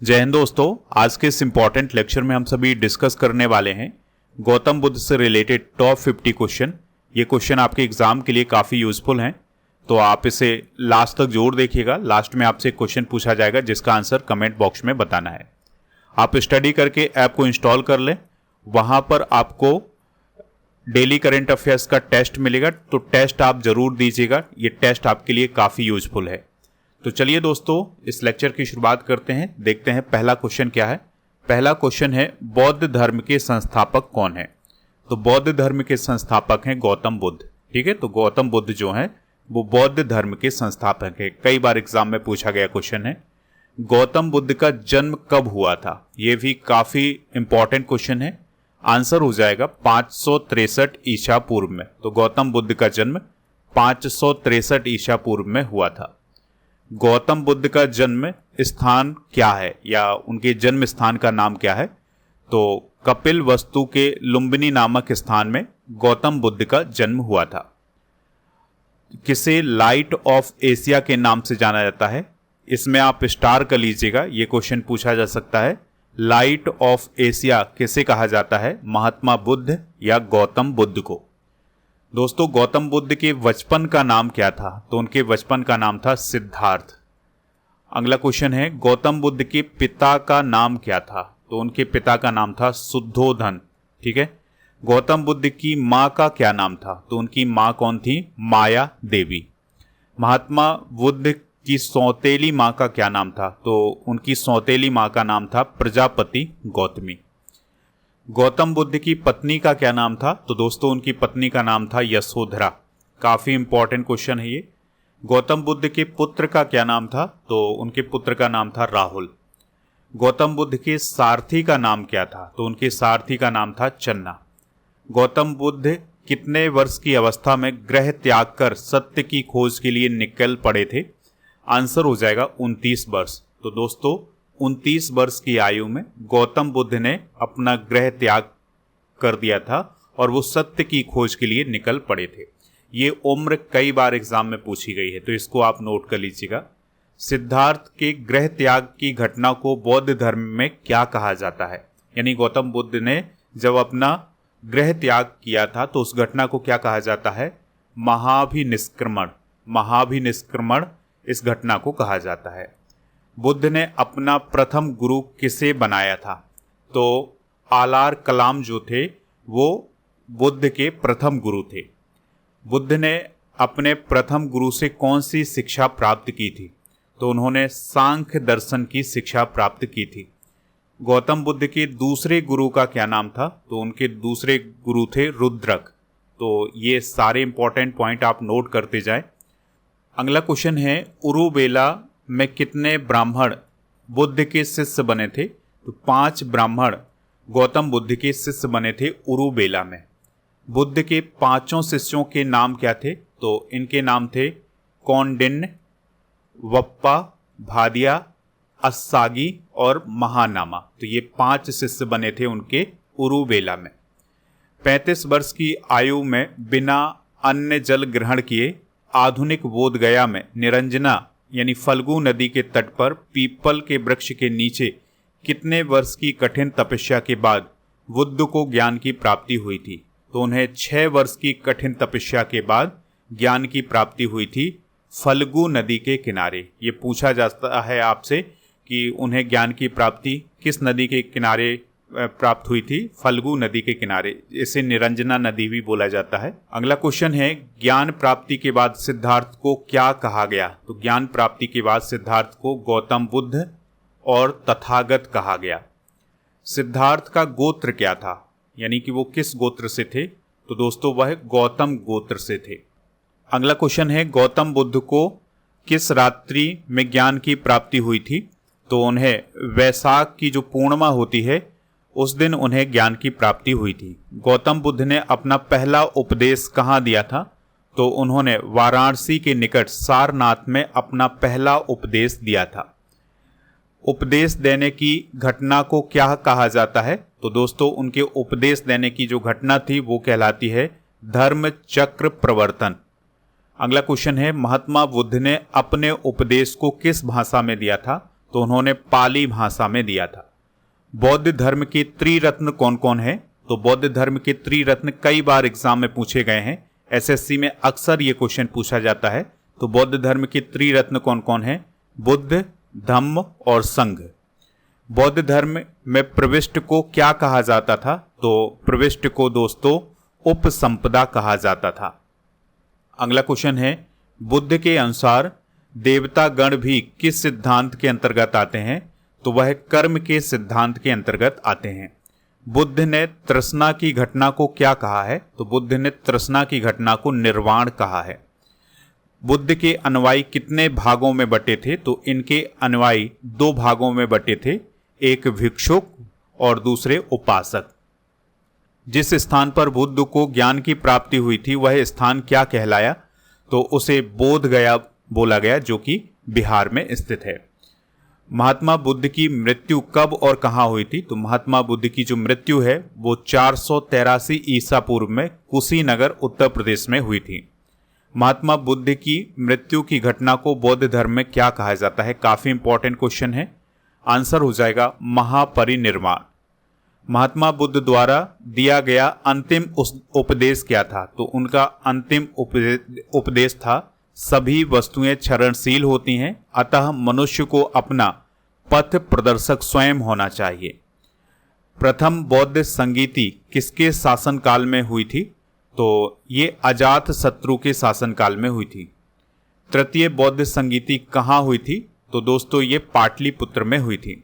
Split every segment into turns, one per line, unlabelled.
जय हिंद दोस्तों। आज के इस इम्पॉर्टेंट लेक्चर में हम सभी डिस्कस करने वाले हैं गौतम बुद्ध से रिलेटेड टॉप 50 क्वेश्चन। ये क्वेश्चन आपके एग्जाम के लिए काफ़ी यूजफुल हैं, तो आप इसे लास्ट तक जरूर देखिएगा। लास्ट में आपसे क्वेश्चन पूछा जाएगा जिसका आंसर कमेंट बॉक्स में बताना है। आप स्टडी करके ऐप को इंस्टॉल कर लें, वहाँ पर आपको डेली करंट अफेयर्स का टेस्ट मिलेगा, तो टेस्ट आप जरूर दीजिएगा। ये टेस्ट आपके लिए काफ़ी यूजफुल है। तो चलिए दोस्तों, इस लेक्चर की शुरुआत करते हैं। देखते हैं पहला क्वेश्चन क्या है। पहला क्वेश्चन है, बौद्ध धर्म के संस्थापक कौन है? तो बौद्ध धर्म के संस्थापक हैं गौतम बुद्ध। ठीक है, तो गौतम बुद्ध जो हैं वो बौद्ध धर्म के संस्थापक है। कई बार एग्जाम में पूछा गया क्वेश्चन है। गौतम बुद्ध का जन्म कब हुआ था? ये भी काफी इंपॉर्टेंट क्वेश्चन है। आंसर हो जाएगा 563 ईसा पूर्व में। तो गौतम बुद्ध का जन्म 563 ईसा पूर्व में हुआ था। गौतम बुद्ध का जन्म स्थान क्या है, या उनके जन्म स्थान का नाम क्या है? तो कपिल वस्तु के लुम्बिनी नामक स्थान में गौतम बुद्ध का जन्म हुआ था। किसे लाइट ऑफ एशिया के नाम से जाना जाता है? इसमें आप स्टार कर लीजिएगा, ये क्वेश्चन पूछा जा सकता है। लाइट ऑफ एशिया किसे कहा जाता है? महात्मा बुद्ध या गौतम बुद्ध को। दोस्तों, गौतम बुद्ध के बचपन का नाम क्या था? तो उनके बचपन का नाम था सिद्धार्थ। अगला क्वेश्चन है, गौतम बुद्ध के पिता का नाम क्या था? तो उनके पिता का नाम था शुद्धोधन। ठीक है। गौतम बुद्ध की माँ का क्या नाम था? तो उनकी माँ कौन थी? माया देवी। महात्मा बुद्ध की सौतेली माँ का क्या नाम था? तो उनकी सौतेली माँ का नाम था प्रजापति गौतमी। गौतम बुद्ध की पत्नी का क्या नाम था? तो दोस्तों, उनकी पत्नी का नाम था यशोधरा। काफी इंपॉर्टेंट क्वेश्चन है ये। गौतम बुद्ध के पुत्र का क्या नाम था? तो उनके पुत्र का नाम था राहुल। गौतम बुद्ध के सारथी का नाम क्या था? तो उनके सारथी का नाम था चन्ना। गौतम बुद्ध कितने वर्ष की अवस्था में गृह त्याग कर सत्य की खोज के लिए निकल पड़े थे? आंसर हो जाएगा 29 वर्ष। तो दोस्तों, 29 वर्ष की आयु में गौतम बुद्ध ने अपना गृह त्याग कर दिया था और वो सत्य की खोज के लिए निकल पड़े थे। ये उम्र कई बार एग्जाम में पूछी गई है, तो इसको आप नोट कर लीजिएगा। सिद्धार्थ के गृह त्याग की घटना को बौद्ध धर्म में क्या कहा जाता है? यानी गौतम बुद्ध ने जब अपना गृह त्याग किया था तो उस घटना को क्या कहा जाता है? महाभिनिष्क्रमण। महाभिनिष्क्रमण इस घटना को कहा जाता है। बुद्ध ने अपना प्रथम गुरु किसे बनाया था? तो आलार कलाम जो थे वो बुद्ध के प्रथम गुरु थे। बुद्ध ने अपने प्रथम गुरु से कौन सी शिक्षा प्राप्त की थी? तो उन्होंने सांख्य दर्शन की शिक्षा प्राप्त की थी। गौतम बुद्ध के दूसरे गुरु का क्या नाम था? तो उनके दूसरे गुरु थे रुद्रक। तो ये सारे इंपॉर्टेंट पॉइंट आप नोट करते जाएं। अगला क्वेश्चन है, उरुबेला में कितने ब्राह्मण बुद्ध के शिष्य बने थे? तो 5 ब्राह्मण गौतम बुद्ध के शिष्य बने थे उरुबेला में। बुद्ध के 5 शिष्यों के नाम क्या थे? तो इनके नाम थे कौंडिन्य, वप्पा, भादिया, अस्सागी और महानामा। तो ये 5 शिष्य बने थे उनके उरुबेला में। 35 वर्ष की आयु में बिना अन्न जल ग्रहण किए आधुनिक बोधगया में निरंजना यानी फल्गु नदी के तट पर पीपल के वृक्ष के नीचे कितने वर्ष की कठिन तपस्या के बाद बुद्ध को ज्ञान की प्राप्ति हुई थी? तो उन्हें 6 वर्ष की कठिन तपस्या के बाद ज्ञान की प्राप्ति हुई थी फल्गु नदी के किनारे। ये पूछा जाता है आपसे कि उन्हें ज्ञान की प्राप्ति किस नदी के किनारे प्राप्त हुई थी? फल्गु नदी के किनारे। इसे निरंजना नदी भी बोला जाता है। अगला क्वेश्चन है, ज्ञान प्राप्ति के बाद सिद्धार्थ को क्या कहा गया? तो ज्ञान प्राप्ति के बाद सिद्धार्थ को गौतम बुद्ध और तथागत कहा गया। सिद्धार्थ का गोत्र क्या था, यानी कि वो किस गोत्र से थे? तो दोस्तों, वह गौतम गोत्र से थे। अगला क्वेश्चन है, गौतम बुद्ध को किस रात्रि में ज्ञान की प्राप्ति हुई थी? तो उन्हें वैशाख की जो पूर्णिमा होती है उस दिन उन्हें ज्ञान की प्राप्ति हुई थी। गौतम बुद्ध ने अपना पहला उपदेश कहाँ दिया था? तो उन्होंने वाराणसी के निकट सारनाथ में अपना पहला उपदेश दिया था। उपदेश देने की घटना को क्या कहा जाता है? तो दोस्तों, उनके उपदेश देने की जो घटना थी वो कहलाती है धर्म चक्र प्रवर्तन। अगला क्वेश्चन है, महात्मा बुद्ध ने अपने उपदेश को किस भाषा में दिया था? तो उन्होंने पाली भाषा में दिया था। बौद्ध धर्म के त्रिरत्न कौन कौन है? तो बौद्ध धर्म के त्रिरत्न कई बार एग्जाम में पूछे गए हैं, एसएससी में अक्सर ये क्वेश्चन पूछा जाता है। तो बौद्ध धर्म के त्रिरत्न कौन कौन है? बुद्ध, धम्म और संघ। बौद्ध धर्म में प्रविष्ट को क्या कहा जाता था? तो प्रविष्ट को दोस्तों उपसंपदा कहा जाता था। अगला क्वेश्चन है, बुद्ध के अनुसार देवता गण भी किस सिद्धांत के अंतर्गत आते हैं? तो वह कर्म के सिद्धांत के अंतर्गत आते हैं। बुद्ध ने तृष्णा की घटना को क्या कहा है? तो बुद्ध ने तृष्णा की घटना को निर्वाण कहा है। बुद्ध के अनुयायी कितने भागों में बटे थे? तो इनके अनुयायी 2 भागों में बटे थे, एक भिक्षुक और दूसरे उपासक। जिस स्थान पर बुद्ध को ज्ञान की प्राप्ति हुई थी वह स्थान क्या कहलाया? तो उसे बोध गया बोला गया, जो कि बिहार में स्थित है। महात्मा बुद्ध की मृत्यु कब और कहाँ हुई थी? तो महात्मा बुद्ध की जो मृत्यु है वो 483 ईसा पूर्व में कुशीनगर उत्तर प्रदेश में हुई थी। महात्मा बुद्ध की मृत्यु की घटना को बौद्ध धर्म में क्या कहा जाता है? काफी इंपॉर्टेंट क्वेश्चन है। आंसर हो जाएगा महापरिनिर्वाण। महात्मा बुद्ध द्वारा दिया गया अंतिम उपदेश क्या था? तो उनका अंतिम उपदेश था, सभी वस्तुएं क्षरणशील होती हैं, अतः मनुष्य को अपना पथ प्रदर्शक स्वयं होना चाहिए। प्रथम बौद्ध संगीति किसके शासनकाल में हुई थी? तो ये अजात शत्रु के शासनकाल में हुई थी। तृतीय बौद्ध संगीति कहाँ हुई थी? तो दोस्तों ये पाटलिपुत्र में हुई थी।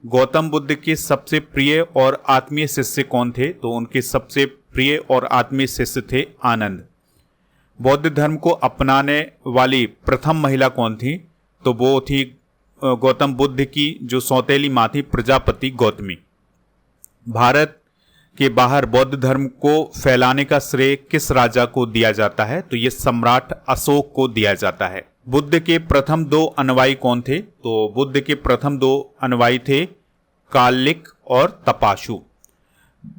गौतम बुद्ध के सबसे प्रिय और आत्मीय शिष्य कौन थे? तो उनके सबसे प्रिय और आत्मीय शिष्य थे आनंद। बौद्ध धर्म को अपनाने वाली प्रथम महिला कौन थी? तो वो थी गौतम बुद्ध की जो सौतेली माँ थी, प्रजापति गौतमी। भारत के बाहर बौद्ध धर्म को फैलाने का श्रेय किस राजा को दिया जाता है? तो ये सम्राट अशोक को दिया जाता है। बुद्ध के प्रथम 2 अनुयायी कौन थे? तो बुद्ध के प्रथम 2 अनुयायी थे कालिक और तपाशु।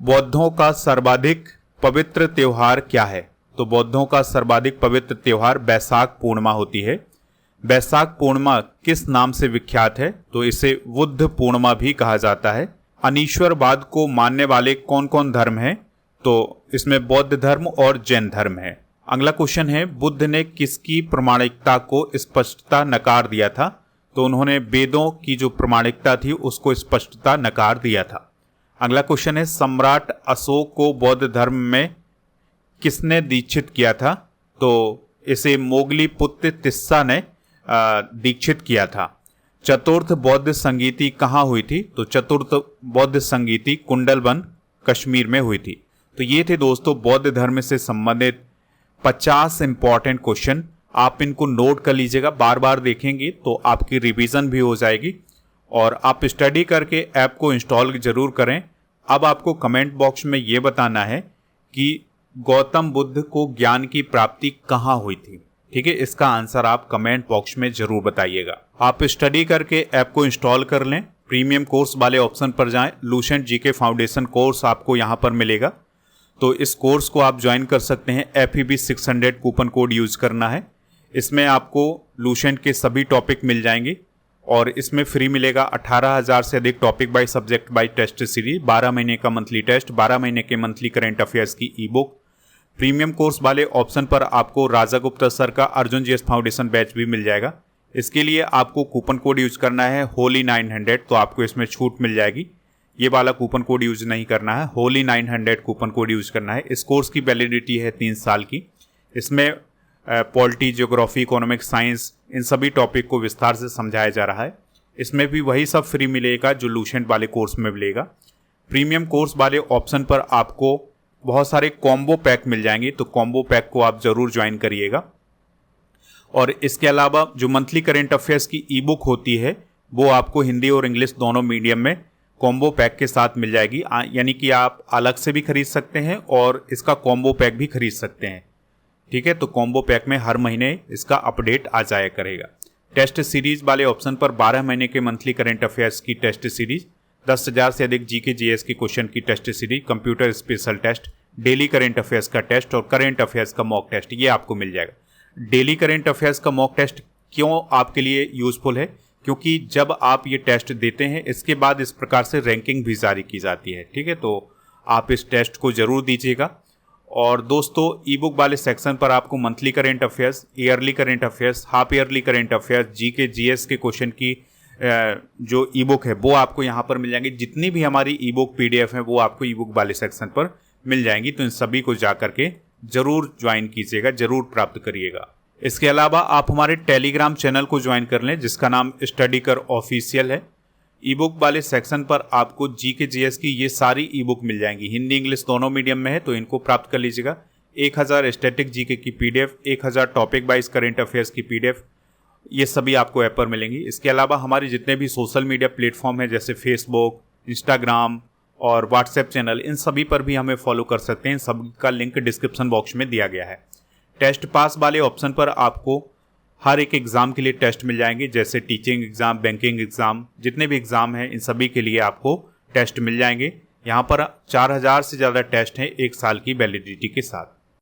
बौद्धों का सर्वाधिक पवित्र त्योहार क्या है? तो बौद्धों का सर्वाधिक पवित्र त्योहार बैसाख पूर्णिमा होती है। बैसाख पूर्णिमा किस नाम से विख्यात है? तो इसे बुद्ध पूर्णिमा भी कहा जाता है। अनीश्वरवाद को मानने वाले कौन कौन धर्म हैं? तो इसमें बौद्ध धर्म और जैन धर्म है। अगला क्वेश्चन है, बुद्ध ने किसकी प्रामाणिकता को स्पष्टता नकार दिया था? तो उन्होंने वेदों की जो प्रामाणिकता थी उसको स्पष्टता नकार दिया था। अगला क्वेश्चन है, सम्राट अशोक को बौद्ध धर्म में किसने दीक्षित किया था? तो इसे मोगली पुत्र तिस्सा ने दीक्षित किया था। चतुर्थ बौद्ध संगीति कहाँ हुई थी? तो चतुर्थ बौद्ध संगीति कुंडलवन कश्मीर में हुई थी। तो ये थे दोस्तों बौद्ध धर्म से संबंधित 50 इंपॉर्टेंट क्वेश्चन। आप इनको नोट कर लीजिएगा, बार बार देखेंगे तो आपकी रिवीजन भी हो जाएगी और आप स्टडी करके ऐप को इंस्टॉल जरूर करें। अब आपको कमेंट बॉक्स में ये बताना है कि गौतम बुद्ध को ज्ञान की प्राप्ति कहाँ हुई थी। ठीक है, इसका आंसर आप कमेंट बॉक्स में जरूर बताइएगा। आप स्टडी करके ऐप को इंस्टॉल कर लें। प्रीमियम कोर्स वाले ऑप्शन पर जाएं, लूसेंट जीके फाउंडेशन कोर्स आपको यहाँ पर मिलेगा। तो इस कोर्स को आप ज्वाइन कर सकते हैं। FEB 600 कूपन कोड यूज करना है। इसमें आपको लूसेंट के सभी टॉपिक मिल जाएंगे और इसमें फ्री मिलेगा 18,000 से अधिक topic by subject by test series, 12 महीने का मंथली टेस्ट, 12 महीने के मंथली करंट अफेयर्स की ई बुक। प्रीमियम कोर्स वाले ऑप्शन पर आपको राजा गुप्ता सर का अर्जुन GS फाउंडेशन बैच भी मिल जाएगा। इसके लिए आपको कूपन कोड यूज करना है होली 900, तो आपको इसमें छूट मिल जाएगी। ये वाला कूपन कोड यूज नहीं करना है, होली 900 कूपन कोड यूज करना है। इस कोर्स की वैलिडिटी है 3 साल की। इसमें पॉलिटी, ज्योग्राफी, इकोनॉमिक, साइंस, इन सभी टॉपिक को विस्तार से समझाया जा रहा है। इसमें भी वही सब फ्री मिलेगा जो लूसेंट वाले कोर्स में मिलेगा। प्रीमियम कोर्स वाले ऑप्शन पर आपको बहुत सारे कॉम्बो पैक मिल जाएंगे, तो कॉम्बो पैक को आप जरूर ज्वाइन करिएगा। और इसके अलावा जो मंथली करेंट अफेयर्स की ई बुक होती है वो आपको हिंदी और इंग्लिश दोनों मीडियम में कॉम्बो पैक के साथ मिल जाएगी। यानी कि आप अलग से भी खरीद सकते हैं और इसका कॉम्बो पैक भी खरीद सकते हैं। ठीक है, तो कॉम्बो पैक में हर महीने इसका अपडेट आ जाया करेगा। टेस्ट सीरीज वाले ऑप्शन पर 12 महीने के मंथली करेंट अफेयर्स की टेस्ट सीरीज, 10,000 से अधिक जीके जीएस की क्वेश्चन की test series, computer special test, daily current affairs का टेस्ट और करेंट अफेयर्स का मॉक टेस्ट, ये आपको मिल जाएगा। डेली करेंट अफेयर्स का मॉक टेस्ट क्यों आपके लिए यूजफुल है? क्योंकि जब आप ये टेस्ट देते हैं इसके बाद इस प्रकार से रैंकिंग भी जारी की जाती है। ठीक है, तो आप इस टेस्ट को जरूर दीजिएगा। और दोस्तों, ई बुक वाले सेक्शन पर आपको monthly current affairs, yearly current affairs, half yearly current affairs, GK GS के क्वेश्चन की जो ई बुक है वो आपको यहाँ पर मिल जाएंगी। जितनी भी हमारी ई बुक पीडीएफ है वो आपको ई बुक वाले सेक्शन पर मिल जाएंगी। तो इन सभी को जा करके जरूर ज्वाइन कीजिएगा, जरूर प्राप्त करिएगा। इसके अलावा आप हमारे टेलीग्राम चैनल को ज्वाइन कर लें जिसका नाम स्टडी कर ऑफिशियल है। ई बुक वाले सेक्शन पर आपको जीके जीएस की ये सारी ई बुक मिल जाएंगी, हिंदी इंग्लिश दोनों मीडियम में है, तो इनको प्राप्त कर लीजिएगा। 1000 स्टैटिक जीके की PDF, 1000 topic wise current affairs की पीडीएफ, ये सभी आपको ऐप पर मिलेंगी। इसके अलावा हमारे जितने भी सोशल मीडिया प्लेटफॉर्म हैं जैसे फेसबुक, इंस्टाग्राम और व्हाट्सएप चैनल, इन सभी पर भी हमें फॉलो कर सकते हैं। सभी का लिंक डिस्क्रिप्शन बॉक्स में दिया गया है। टेस्ट पास वाले ऑप्शन पर आपको हर एक एग्ज़ाम के लिए टेस्ट मिल जाएंगे, जैसे टीचिंग एग्ज़ाम, बैंकिंग एग्ज़ाम, जितने भी एग्ज़ाम हैं इन सभी के लिए आपको टेस्ट मिल जाएंगे। यहाँ पर 4000 से ज़्यादा टेस्ट हैं 1 साल की वैलिडिटी के साथ।